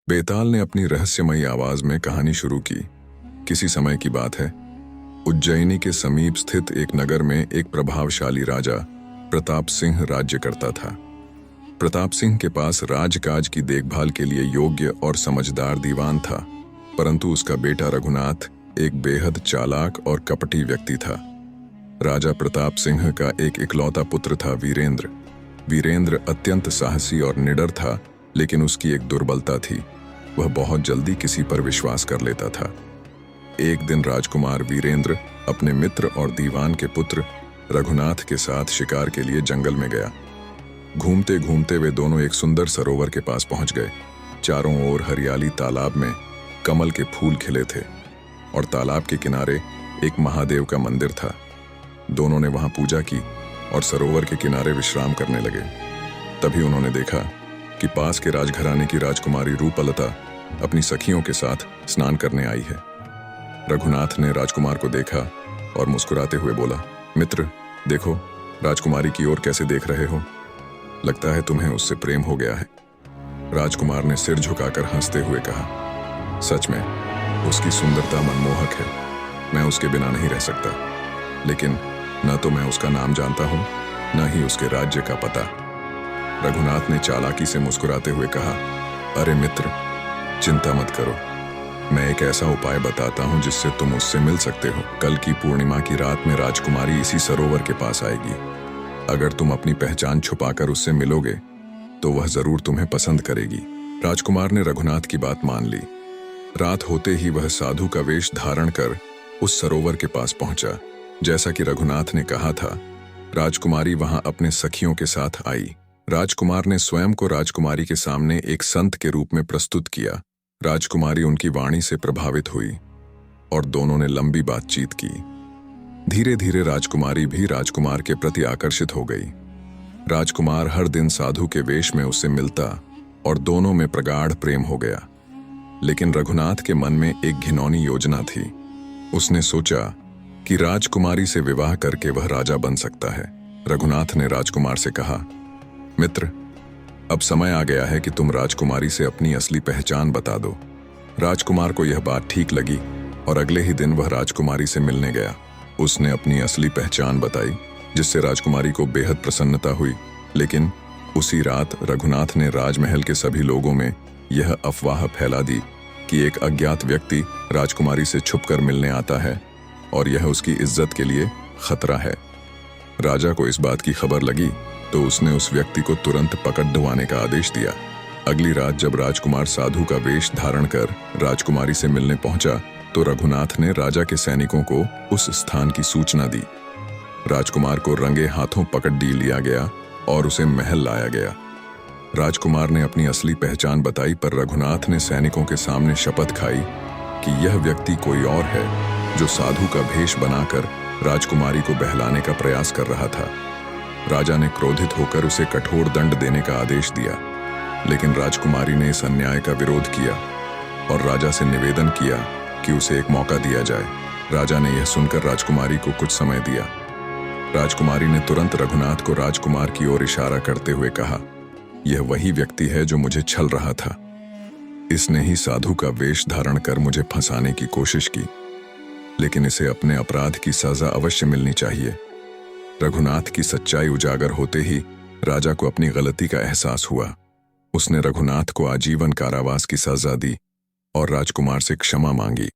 बेताल ने अपनी रहस्यमयी आवाज में कहानी शुरू की। किसी समय की बात है, उज्जैनी के समीप स्थित एक नगर में एक प्रभावशाली राजा प्रताप सिंह राज्य करता था। प्रताप सिंह के पास राजकाज की देखभाल के लिए योग्य और समझदार दीवान था, परंतु उसका बेटा रघुनाथ एक बेहद चालाक और कपटी व्यक्ति था। राजा प्रताप सिंह का एक इकलौता पुत्र था वीरेंद्र। वीरेंद्र अत्यंत साहसी और निडर था, लेकिन उसकी एक दुर्बलता थी, वह बहुत जल्दी किसी पर विश्वास कर लेता था। एक दिन राजकुमार वीरेंद्र अपने मित्र और दीवान के पुत्र रघुनाथ के साथ शिकार के लिए जंगल में गया। घूमते घूमते वे दोनों एक सुंदर सरोवर के पास पहुंच गए। चारों ओर हरियाली, तालाब में कमल के फूल खिले थे और तालाब के किनारे एक महादेव का मंदिर था। दोनों ने वहां पूजा की और सरोवर के किनारे विश्राम करने लगे। तभी उन्होंने देखा कि पास के राजघराने की राजकुमारी रूपलता अपनी सखियों के साथ स्नान करने आई है। रघुनाथ ने राजकुमार को देखा और मुस्कुराते हुए बोला, मित्र, देखो राजकुमारी की ओर कैसे देख रहे हो, लगता है तुम्हें उससे प्रेम हो गया है। राजकुमार ने सिर झुकाकर हंसते हुए कहा, सच में उसकी सुंदरता मनमोहक है, मैं उसके बिना नहीं रह सकता, लेकिन न तो मैं उसका नाम जानता हूं, न ही उसके राज्य का पता। रघुनाथ ने चालाकी से मुस्कुराते हुए कहा, अरे मित्र, चिंता मत करो, मैं एक ऐसा उपाय बताता हूं जिससे तुम उससे मिल सकते हो। कल की पूर्णिमा की रात में राजकुमारी इसी सरोवर के पास आएगी। अगर तुम अपनी पहचान छुपाकर उससे मिलोगे तो वह जरूर तुम्हें पसंद करेगी। राजकुमार ने रघुनाथ की बात मान ली। रात होते ही वह साधु का वेश धारण कर उस सरोवर के पास पहुंचा। जैसा कि रघुनाथ ने कहा था, राजकुमारी वहां अपने सखियों के साथ आई। राजकुमार ने स्वयं को राजकुमारी के सामने एक संत के रूप में प्रस्तुत किया। राजकुमारी उनकी वाणी से प्रभावित हुई और दोनों ने लंबी बातचीत की। धीरे धीरे राजकुमारी भी राजकुमार के प्रति आकर्षित हो गई। राजकुमार हर दिन साधु के वेश में उससे मिलता और दोनों में प्रगाढ़ प्रेम हो गया। लेकिन रघुनाथ के मन में एक घिनौनी योजना थी। उसने सोचा कि राजकुमारी से विवाह करके वह राजा बन सकता है। रघुनाथ ने राजकुमार से कहा, मित्र, अब समय आ गया है कि तुम राजकुमारी से अपनी असली पहचान बता दो। राजकुमार को यह बात ठीक लगी और अगले ही दिन वह राजकुमारी से मिलने गया। उसने अपनी असली पहचान बताई, जिससे राजकुमारी को बेहद प्रसन्नता हुई। लेकिन उसी रात रघुनाथ ने राजमहल के सभी लोगों में यह अफवाह फैला दी कि एक अज्ञात व्यक्ति राजकुमारी से छुपकर मिलने आता है और यह उसकी इज्जत के लिए खतरा है। राजा को इस बात की खबर लगी तो उसने उस व्यक्ति को तुरंत पकड़ ढुआने का आदेश दिया। अगली रात जब राजकुमार साधु का वेश धारण कर राजकुमारी से मिलने पहुंचा तो रघुनाथ ने राजा के सैनिकों को उस स्थान की सूचना दी। राजकुमार को रंगे हाथों पकड़ लिया गया और उसे महल लाया गया। राजकुमार ने अपनी असली पहचान बताई, पर रघुनाथ ने सैनिकों के सामने शपथ खाई कि यह व्यक्ति कोई और है जो साधु का भेष बनाकर राजकुमारी को बहलाने का प्रयास कर रहा था। राजा ने क्रोधित होकर उसे कठोर दंड देने का आदेश दिया, लेकिन राजकुमारी ने इस अन्याय का विरोध किया और राजा से निवेदन किया कि उसे एक मौका दिया जाए। राजा ने यह सुनकर राजकुमारी को कुछ समय दिया। राजकुमारी ने तुरंत रघुनाथ को राजकुमार की ओर इशारा करते हुए कहा, यह वही व्यक्ति है जो मुझे छल रहा था। इसने ही साधु का वेश धारण कर मुझे फंसाने की कोशिश की, लेकिन इसे अपने अपराध की सजा अवश्य मिलनी चाहिए। रघुनाथ की सच्चाई उजागर होते ही राजा को अपनी गलती का एहसास हुआ। उसने रघुनाथ को आजीवन कारावास की सजा दी और राजकुमार से क्षमा मांगी।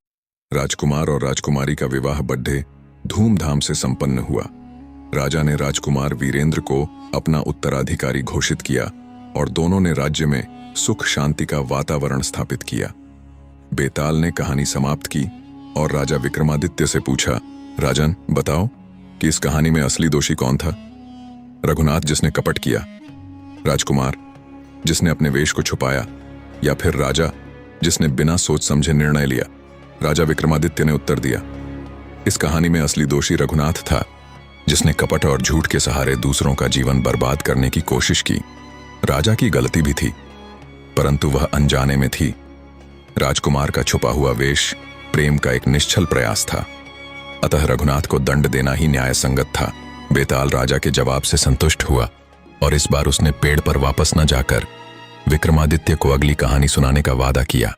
राजकुमार और राजकुमारी का विवाह बड़े धूमधाम से संपन्न हुआ। राजा ने राजकुमार वीरेंद्र को अपना उत्तराधिकारी घोषित किया और दोनों ने राज्य में सुख शांति का वातावरण स्थापित किया। बेताल ने कहानी समाप्त की और राजा विक्रमादित्य से पूछा, राजन, बताओ कि इस कहानी में असली दोषी कौन था? रघुनाथ, जिसने कपट किया, राजकुमार, जिसने अपने वेश को छुपाया, या फिर राजा, जिसने बिना सोच समझे निर्णय लिया? राजा विक्रमादित्य ने उत्तर दिया, इस कहानी में असली दोषी रघुनाथ था, जिसने कपट और झूठ के सहारे दूसरों का जीवन बर्बाद करने की कोशिश की। राजा की गलती भी थी, परंतु वह अनजाने में थी। राजकुमार का छुपा हुआ वेश प्रेम का एक निश्चल प्रयास था, अतः रघुनाथ को दंड देना ही न्याय संगत था। बेताल राजा के जवाब से संतुष्ट हुआ और इस बार उसने पेड़ पर वापस न जाकर विक्रमादित्य को अगली कहानी सुनाने का वादा किया।